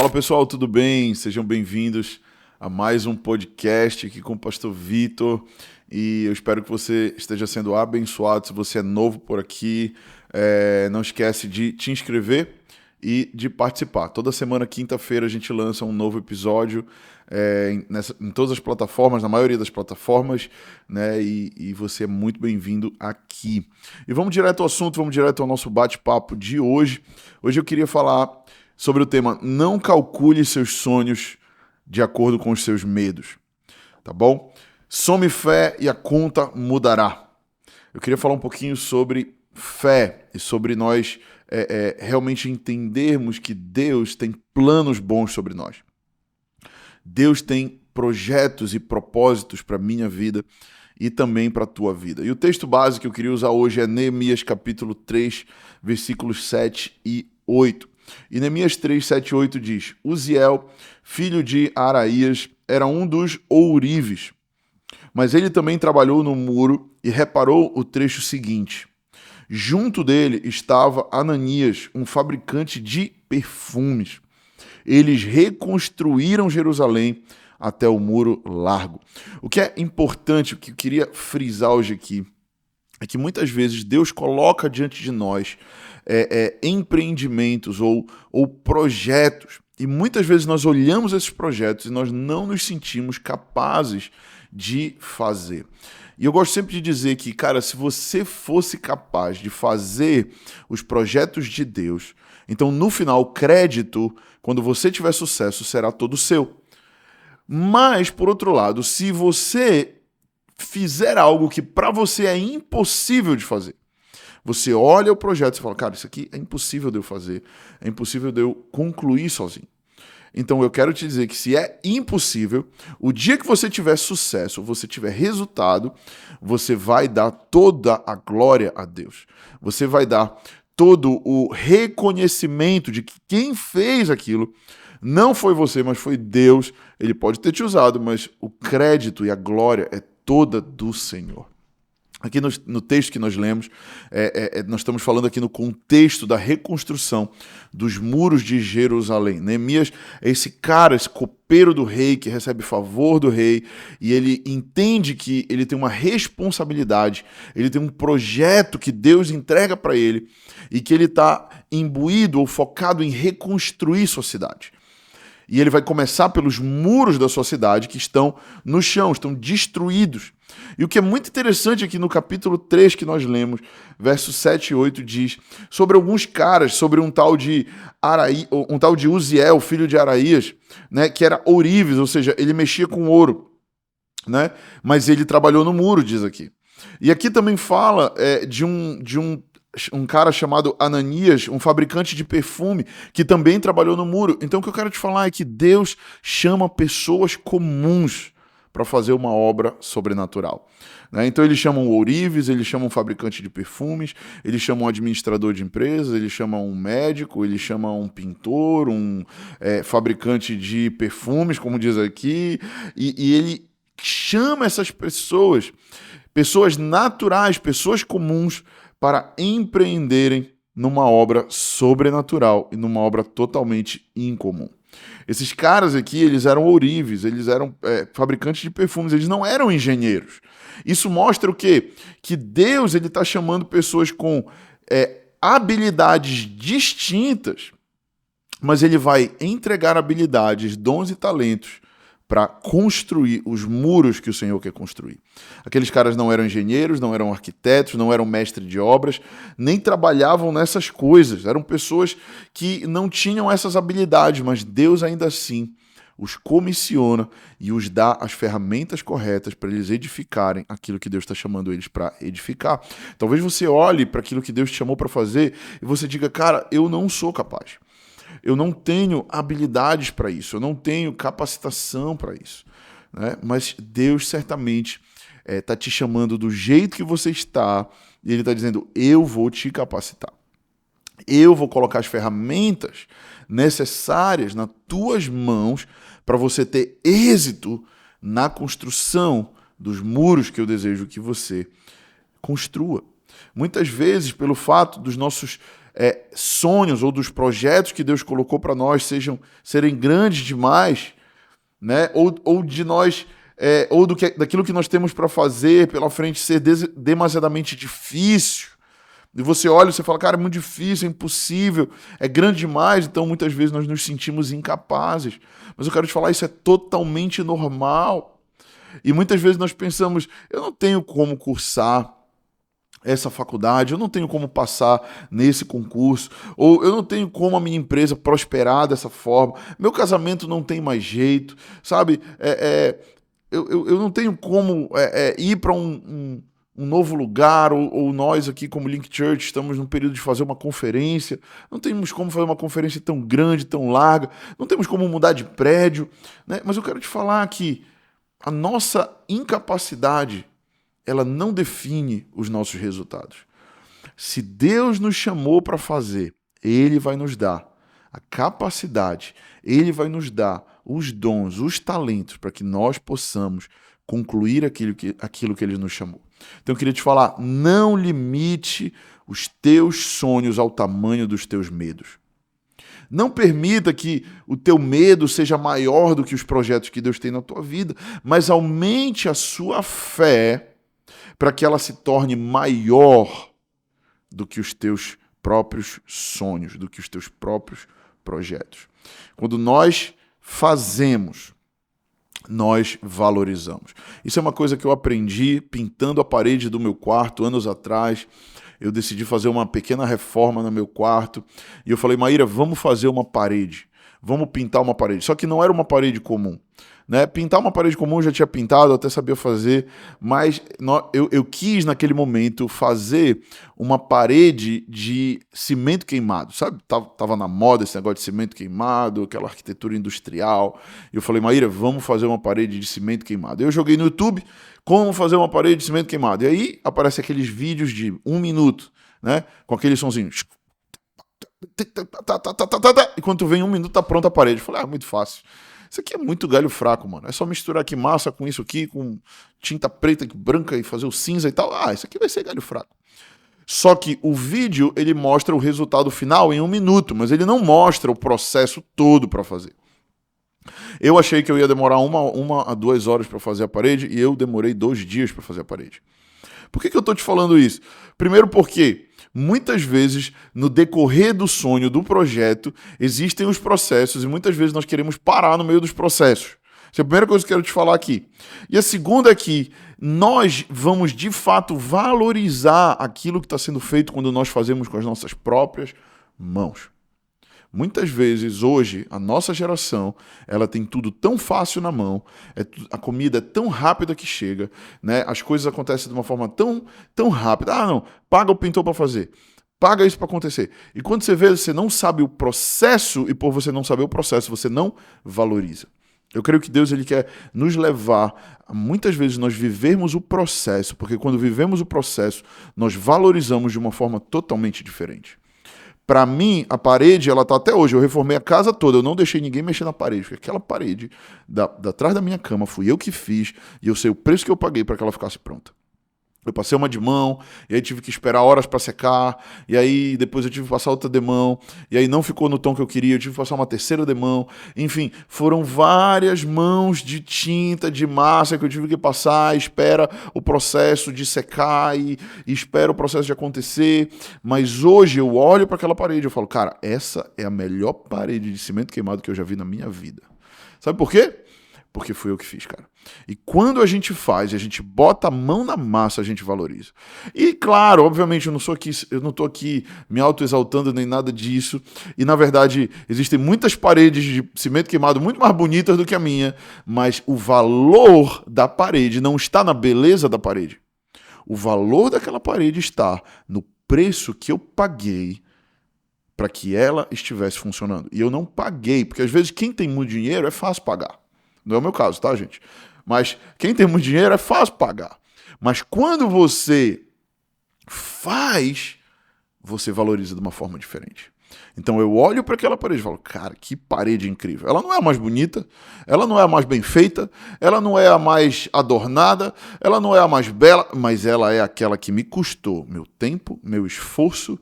Fala pessoal, tudo bem? Sejam bem-vindos a mais um podcast aqui com o Pastor Vitor e eu espero que você esteja sendo abençoado. Se você é novo por aqui, não esquece de te inscrever e de participar. Toda semana, quinta-feira, a gente lança um novo episódio em todas as plataformas, na maioria das plataformas, né? E você é muito bem-vindo aqui. E vamos direto ao assunto, vamos direto ao nosso bate-papo de hoje. Hoje eu queria falar sobre o tema "Não calcule seus sonhos de acordo com os seus medos", tá bom? Some fé e a conta mudará. Eu queria falar um pouquinho sobre fé e sobre nós realmente entendermos que Deus tem planos bons sobre nós. Deus tem projetos e propósitos para a minha vida e também para a tua vida. E o texto base que eu queria usar hoje é Neemias capítulo 3, versículos 7 e 8. E Neemias 3, 7 e 8 diz: Uziel, filho de Araías, era um dos ourives, mas ele também trabalhou no muro e reparou o trecho seguinte. Junto dele estava Ananias, um fabricante de perfumes. Eles reconstruíram Jerusalém até o muro largo. O que é importante, o que eu queria frisar hoje aqui, é que muitas vezes Deus coloca diante de nós empreendimentos ou projetos, e muitas vezes nós olhamos esses projetos e nós não nos sentimos capazes de fazer. E eu gosto sempre de dizer que, cara, se você fosse capaz de fazer os projetos de Deus, então no final o crédito, quando você tiver sucesso, será todo seu. Mas, por outro lado, se você fizer algo que para você é impossível de fazer, você olha o projeto e fala, cara, isso aqui é impossível de eu fazer, é impossível de eu concluir sozinho. Então eu quero te dizer que se é impossível, o dia que você tiver sucesso, você tiver resultado, você vai dar toda a glória a Deus. Você vai dar todo o reconhecimento de que quem fez aquilo não foi você, mas foi Deus. Ele pode ter te usado, mas o crédito e a glória é toda do Senhor. Aqui no texto que nós lemos, nós estamos falando aqui no contexto da reconstrução dos muros de Jerusalém. Neemias é esse cara, esse copeiro do rei, que recebe favor do rei, e ele entende que ele tem uma responsabilidade, ele tem um projeto que Deus entrega para ele, e que ele está imbuído ou focado em reconstruir sua cidade. E ele vai começar pelos muros da sua cidade que estão no chão, estão destruídos. E o que é muito interessante aqui no capítulo 3 que nós lemos, versos 7 e 8, diz sobre alguns caras, sobre um tal de Uziel, filho de Araías, né, que era ourives, ou seja, ele mexia com ouro, né, mas ele trabalhou no muro, diz aqui. E aqui também fala de um cara chamado Ananias, um fabricante de perfume, que também trabalhou no muro. Então o que eu quero te falar é que Deus chama pessoas comuns para fazer uma obra sobrenatural. Né? Então eles chamam ourives, eles chamam fabricante de perfumes, eles chamam administrador de empresas, eles chamam um médico, eles chamam um pintor, um fabricante de perfumes, como diz aqui, e ele chama essas pessoas naturais, pessoas comuns, para empreenderem numa obra sobrenatural e numa obra totalmente incomum. Esses caras aqui, eles eram ourives, eles eram fabricantes de perfumes, eles não eram engenheiros. Isso mostra o quê? Que Deus está chamando pessoas com habilidades distintas, mas ele vai entregar habilidades, dons e talentos para construir os muros que o Senhor quer construir. Aqueles caras não eram engenheiros, não eram arquitetos, não eram mestres de obras, nem trabalhavam nessas coisas. Eram pessoas que não tinham essas habilidades, mas Deus ainda assim os comissiona e os dá as ferramentas corretas para eles edificarem aquilo que Deus está chamando eles para edificar. Talvez você olhe para aquilo que Deus te chamou para fazer e você diga, cara, eu não sou capaz. Eu não tenho habilidades para isso, eu não tenho capacitação para isso, né? Mas Deus certamente está te chamando do jeito que você está, e Ele está dizendo, eu vou te capacitar. Eu vou colocar as ferramentas necessárias nas tuas mãos para você ter êxito na construção dos muros que eu desejo que você construa. Muitas vezes, pelo fato dos nossos sonhos ou dos projetos que Deus colocou para nós serem grandes demais, né? Ou de nós, daquilo que nós temos para fazer pela frente ser demasiadamente difícil. E você olha e você fala, cara, é muito difícil, é impossível, é grande demais, então muitas vezes nós nos sentimos incapazes. Mas eu quero te falar, isso é totalmente normal. E muitas vezes nós pensamos, eu não tenho como cursar essa faculdade, eu não tenho como passar nesse concurso, ou eu não tenho como a minha empresa prosperar dessa forma, meu casamento não tem mais jeito, sabe? Eu não tenho como ir para um novo lugar, ou nós aqui como Link Church estamos num período de fazer uma conferência, não temos como fazer uma conferência tão grande, tão larga, não temos como mudar de prédio, né? Mas eu quero te falar que a nossa incapacidade, ela não define os nossos resultados. Se Deus nos chamou para fazer, Ele vai nos dar a capacidade, Ele vai nos dar os dons, os talentos, para que nós possamos concluir aquilo que Ele nos chamou. Então eu queria te falar, não limite os teus sonhos ao tamanho dos teus medos. Não permita que o teu medo seja maior do que os projetos que Deus tem na tua vida, mas aumente a sua fé para que ela se torne maior do que os teus próprios sonhos, do que os teus próprios projetos. Quando nós fazemos, nós valorizamos. Isso é uma coisa que eu aprendi pintando a parede do meu quarto anos atrás. Eu decidi fazer uma pequena reforma no meu quarto e eu falei, Maíra, vamos fazer uma parede, vamos pintar uma parede. Só que não era uma parede comum, né? Pintar uma parede comum eu já tinha pintado, eu até sabia fazer, mas eu quis naquele momento fazer uma parede de cimento queimado, sabe? Tava na moda esse negócio de cimento queimado, aquela arquitetura industrial. E eu falei, Maíra, vamos fazer uma parede de cimento queimado. Eu joguei no YouTube como fazer uma parede de cimento queimado. E aí aparece aqueles vídeos de 1 minuto, né? Com aquele sonzinho. E quando vem 1 minuto, tá pronta a parede. Eu falei, muito fácil. Isso aqui é muito galho fraco, mano. É só misturar aqui massa com isso aqui, com tinta preta e branca e fazer o cinza e tal. Isso aqui vai ser galho fraco. Só que o vídeo, ele mostra o resultado final em 1 minuto, mas ele não mostra o processo todo para fazer. Eu achei que eu ia demorar 1 a 2 horas para fazer a parede e eu demorei 2 dias para fazer a parede. Por que eu tô te falando isso? Primeiro porque muitas vezes, no decorrer do sonho, do projeto, existem os processos e muitas vezes nós queremos parar no meio dos processos. Essa é a primeira coisa que eu quero te falar aqui. E a segunda é que nós vamos, de fato, valorizar aquilo que está sendo feito quando nós fazemos com as nossas próprias mãos. Muitas vezes, hoje, a nossa geração, ela tem tudo tão fácil na mão, a comida é tão rápida que chega, né? As coisas acontecem de uma forma tão rápida. Não, paga o pintor para fazer, paga isso para acontecer. E quando você vê, você não sabe o processo, e por você não saber o processo, você não valoriza. Eu creio que Deus ele quer nos levar a, muitas vezes, nós vivermos o processo, porque quando vivemos o processo, nós valorizamos de uma forma totalmente diferente. Para mim, a parede, ela tá até hoje. Eu reformei a casa toda, eu não deixei ninguém mexer na parede, porque aquela parede, da trás da minha cama, fui eu que fiz, e eu sei o preço que eu paguei para que ela ficasse pronta. Eu passei uma de mão, e aí tive que esperar horas para secar, e aí depois eu tive que passar outra de mão, e aí não ficou no tom que eu queria, eu tive que passar uma terceira de mão. Enfim, foram várias mãos de tinta, de massa que eu tive que passar, espera o processo de secar e espera o processo de acontecer. Mas hoje eu olho para aquela parede e eu falo, cara, essa é a melhor parede de cimento queimado que eu já vi na minha vida. Sabe por quê? Porque fui eu que fiz, cara. E quando a gente faz, a gente bota a mão na massa, a gente valoriza. E claro, obviamente, eu não estou aqui me autoexaltando nem nada disso. E na verdade, existem muitas paredes de cimento queimado muito mais bonitas do que a minha, mas o valor da parede não está na beleza da parede. O valor daquela parede está no preço que eu paguei para que ela estivesse funcionando. E eu não paguei, porque às vezes quem tem muito dinheiro é fácil pagar. Não é o meu caso, tá, gente? Mas quem tem muito dinheiro é fácil pagar. Mas quando você faz, você valoriza de uma forma diferente. Então eu olho para aquela parede e falo, cara, que parede incrível. Ela não é a mais bonita, ela não é a mais bem feita, ela não é a mais adornada, ela não é a mais bela, mas ela é aquela que me custou meu tempo, meu esforço,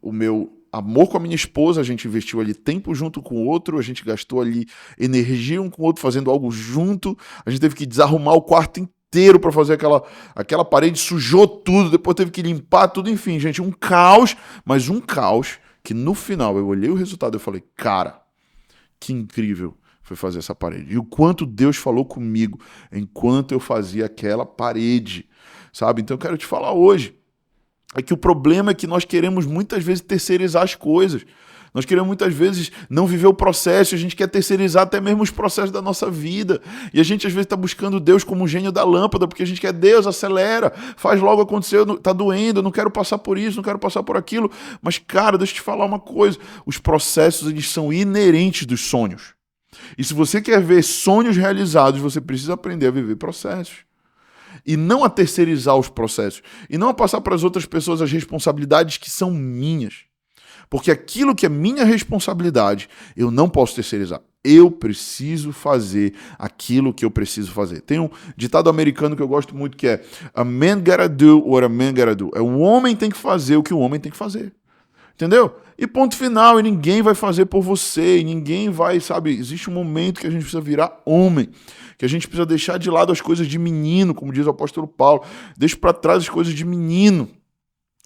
o meu amor com a minha esposa, a gente investiu ali tempo junto com o outro, a gente gastou ali energia um com o outro, fazendo algo junto, a gente teve que desarrumar o quarto inteiro para fazer aquela parede, sujou tudo, depois teve que limpar tudo, enfim, gente, um caos, mas um caos que no final eu olhei o resultado e falei, cara, que incrível foi fazer essa parede. E o quanto Deus falou comigo enquanto eu fazia aquela parede, sabe? Então eu quero te falar hoje, é que o problema é que nós queremos muitas vezes terceirizar as coisas. Nós queremos muitas vezes não viver o processo, a gente quer terceirizar até mesmo os processos da nossa vida. E a gente às vezes está buscando Deus como um gênio da lâmpada, porque a gente quer, Deus, acelera, faz logo acontecer, tá doendo, eu não quero passar por isso, não quero passar por aquilo. Mas, cara, deixa eu te falar uma coisa, os processos eles são inerentes dos sonhos. E se você quer ver sonhos realizados, você precisa aprender a viver processos. E não a terceirizar os processos. E não a passar para as outras pessoas as responsabilidades que são minhas. Porque aquilo que é minha responsabilidade, eu não posso terceirizar. Eu preciso fazer aquilo que eu preciso fazer. Tem um ditado americano que eu gosto muito que é a man gotta do what a man gotta do. O homem tem que fazer o que o homem tem que fazer. Entendeu? E ponto final, e ninguém vai fazer por você, e ninguém vai, sabe, existe um momento que a gente precisa virar homem, que a gente precisa deixar de lado as coisas de menino, como diz o apóstolo Paulo, deixa para trás as coisas de menino,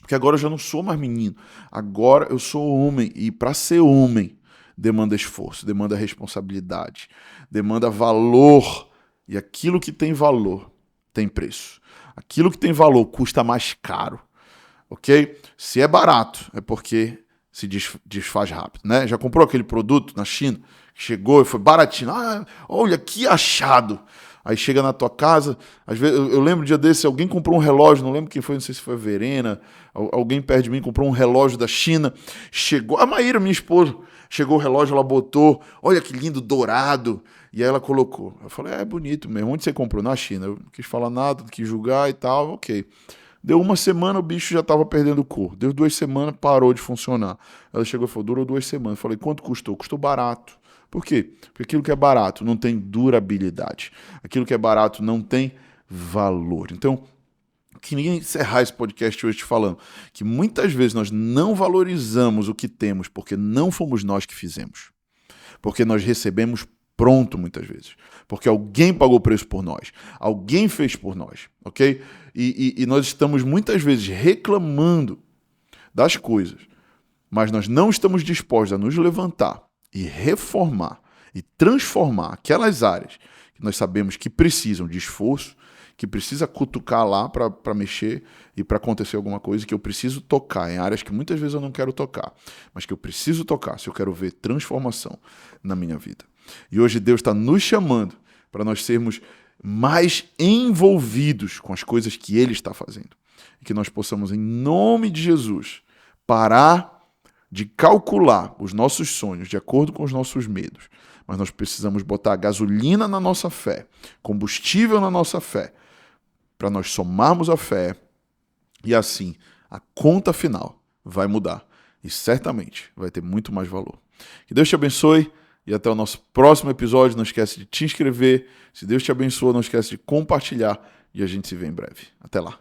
porque agora eu já não sou mais menino, agora eu sou homem, e para ser homem demanda esforço, demanda responsabilidade, demanda valor, e aquilo que tem valor tem preço, aquilo que tem valor custa mais caro. Ok? Se é barato, é porque se desfaz rápido, né? Já comprou aquele produto na China, que chegou e foi baratinho. Ah, olha, que achado. Aí chega na tua casa, às vezes, eu lembro um dia desse, alguém comprou um relógio, não lembro quem foi, não sei se foi a Verena, alguém perto de mim comprou um relógio da China, chegou, a Maíra, minha esposa, chegou o relógio, ela botou, olha que lindo, dourado, e aí ela colocou. Eu falei, é bonito mesmo, onde você comprou? Na China. Eu não quis falar nada, não quis julgar e tal, ok. Deu uma semana, o bicho já estava perdendo cor. Deu 2 semanas, parou de funcionar. Ela chegou e falou, durou 2 semanas. Eu falei, quanto custou? Custou barato. Por quê? Porque aquilo que é barato não tem durabilidade. Aquilo que é barato não tem valor. Então, queria encerrar esse podcast hoje te falando que muitas vezes nós não valorizamos o que temos porque não fomos nós que fizemos. Porque nós recebemos pronto muitas vezes. Porque alguém pagou o preço por nós. Alguém fez por nós. Ok? E nós estamos muitas vezes reclamando das coisas, mas nós não estamos dispostos a nos levantar e reformar e transformar aquelas áreas que nós sabemos que precisam de esforço, que precisa cutucar lá para mexer e para acontecer alguma coisa, que eu preciso tocar em áreas que muitas vezes eu não quero tocar, mas que eu preciso tocar se eu quero ver transformação na minha vida. E hoje Deus está nos chamando para nós sermos mais envolvidos com as coisas que Ele está fazendo. E que nós possamos, em nome de Jesus, parar de calcular os nossos sonhos de acordo com os nossos medos. Mas nós precisamos botar gasolina na nossa fé, combustível na nossa fé, para nós somarmos a fé e assim a conta final vai mudar e certamente vai ter muito mais valor. Que Deus te abençoe. E até o nosso próximo episódio. Não esquece de te inscrever. Se Deus te abençoa, não esquece de compartilhar. E a gente se vê em breve. Até lá.